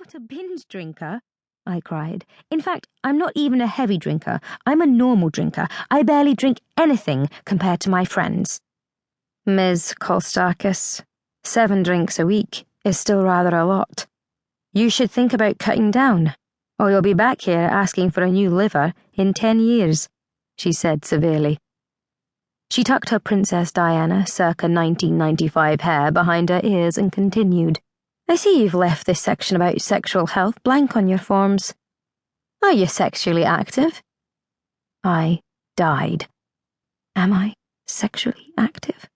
not a binge drinker," I cried. "In fact, I'm not even a heavy drinker. I'm a normal drinker. I barely drink anything compared to my friends." "Ms. Kostakis, 7 drinks a week is still rather a lot. You should think about cutting down, or you'll be back here asking for a new liver in 10 years, she said severely. She tucked her Princess Diana circa 1995 hair behind her ears and continued, "I see you've left this section about sexual health blank on your forms. Are you sexually active?" I died. Am I sexually active?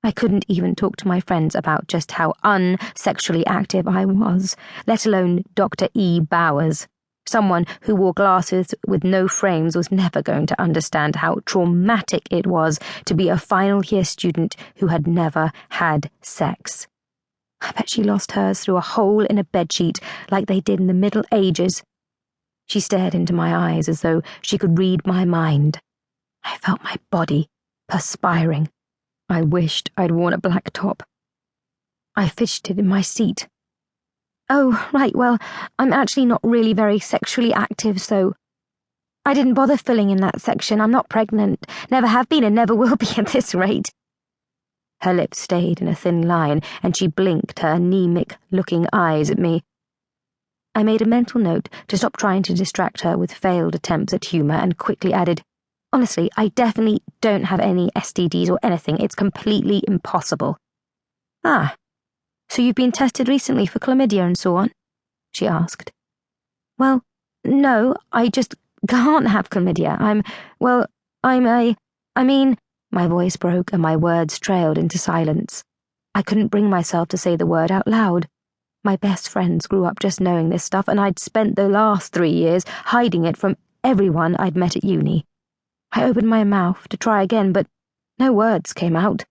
I couldn't even talk to my friends about just how unsexually active I was, let alone Dr. E. Bowers. Someone who wore glasses with no frames was never going to understand how traumatic it was to be a final-year student who had never had sex. I bet she lost hers through a hole in a bedsheet like they did in the Middle Ages. She stared into my eyes as though she could read my mind. I felt my body perspiring. I wished I'd worn a black top. I fidgeted in my seat. "Oh, right, well, I'm actually not really very sexually active, so I didn't bother filling in that section. I'm not pregnant, never have been and never will be at this rate." Her lips stayed in a thin line, and she blinked her anemic-looking eyes at me. I made a mental note to stop trying to distract her with failed attempts at humour and quickly added, "Honestly, I definitely don't have any STDs or anything. It's completely impossible." "Ah, so you've been tested recently for chlamydia and so on?" she asked. "Well, no, I just can't have chlamydia. I mean, my voice broke and my words trailed into silence. I couldn't bring myself to say the word out loud. My best friends grew up just knowing this stuff, and I'd spent the last 3 years hiding it from everyone I'd met at uni. I opened my mouth to try again, but no words came out.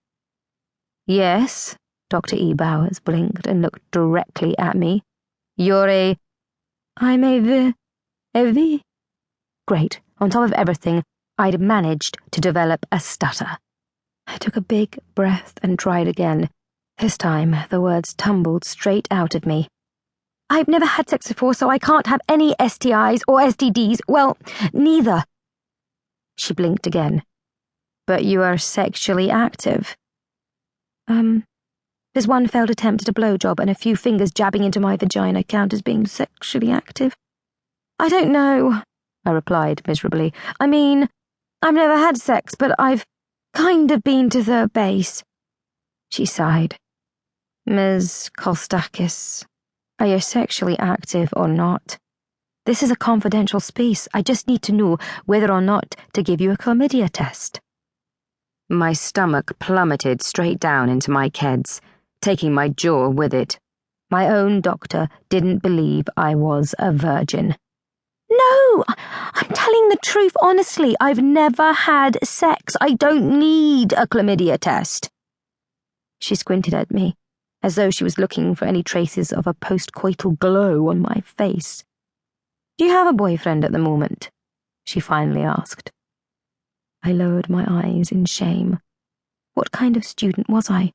"Yes," Dr. E. Bowers blinked and looked directly at me. I'm a V. Great. On top of everything, I'd managed to develop a stutter. I took a big breath and tried again. This time, the words tumbled straight out of me. "I've never had sex before, so I can't have any STIs or STDs. Well, neither." She blinked again. "But you are sexually active." Does one failed attempt at a blowjob and a few fingers jabbing into my vagina count as being sexually active?" "I don't know," I replied miserably. "I mean, I've never had sex, but I've kind of been to third base." She sighed. "Ms. Kostakis, are you sexually active or not? This is a confidential space. I just need to know whether or not to give you a chlamydia test." My stomach plummeted straight down into my keds, taking my jaw with it. My own doctor didn't believe I was a virgin. "No, I'm telling the truth honestly. I've never had sex. I don't need a chlamydia test." She squinted at me, as though she was looking for any traces of a postcoital glow on my face. "Do you have a boyfriend at the moment?" she finally asked. I lowered my eyes in shame. What kind of student was I?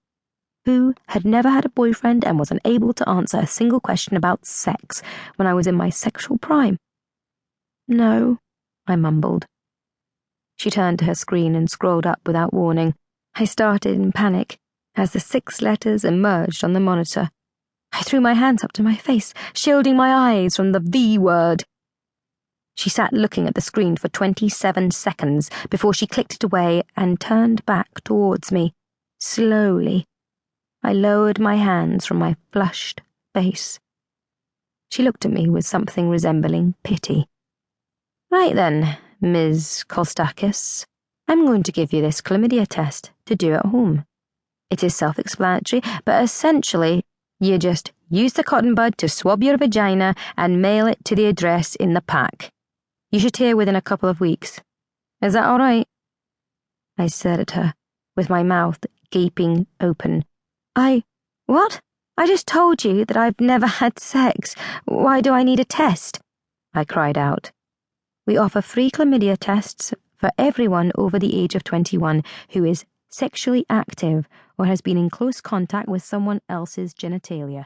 Who had never had a boyfriend and was unable to answer a single question about sex when I was in my sexual prime? "No," I mumbled. She turned to her screen and scrolled up without warning. I started in panic as the 6 letters emerged on the monitor. I threw my hands up to my face, shielding my eyes from the V word. She sat looking at the screen for 27 seconds before she clicked it away and turned back towards me, slowly. I lowered my hands from my flushed face. She looked at me with something resembling pity. "Right then, Ms. Kostakis, I'm going to give you this chlamydia test to do at home. It is self-explanatory, but essentially, you just use the cotton bud to swab your vagina and mail it to the address in the pack. You should hear within a couple of weeks. Is that all right?" I stared at her, with my mouth gaping open. What? I just told you that I've never had sex. Why do I need a test?" I cried out. "We offer free chlamydia tests for everyone over the age of 21 who is sexually active or has been in close contact with someone else's genitalia."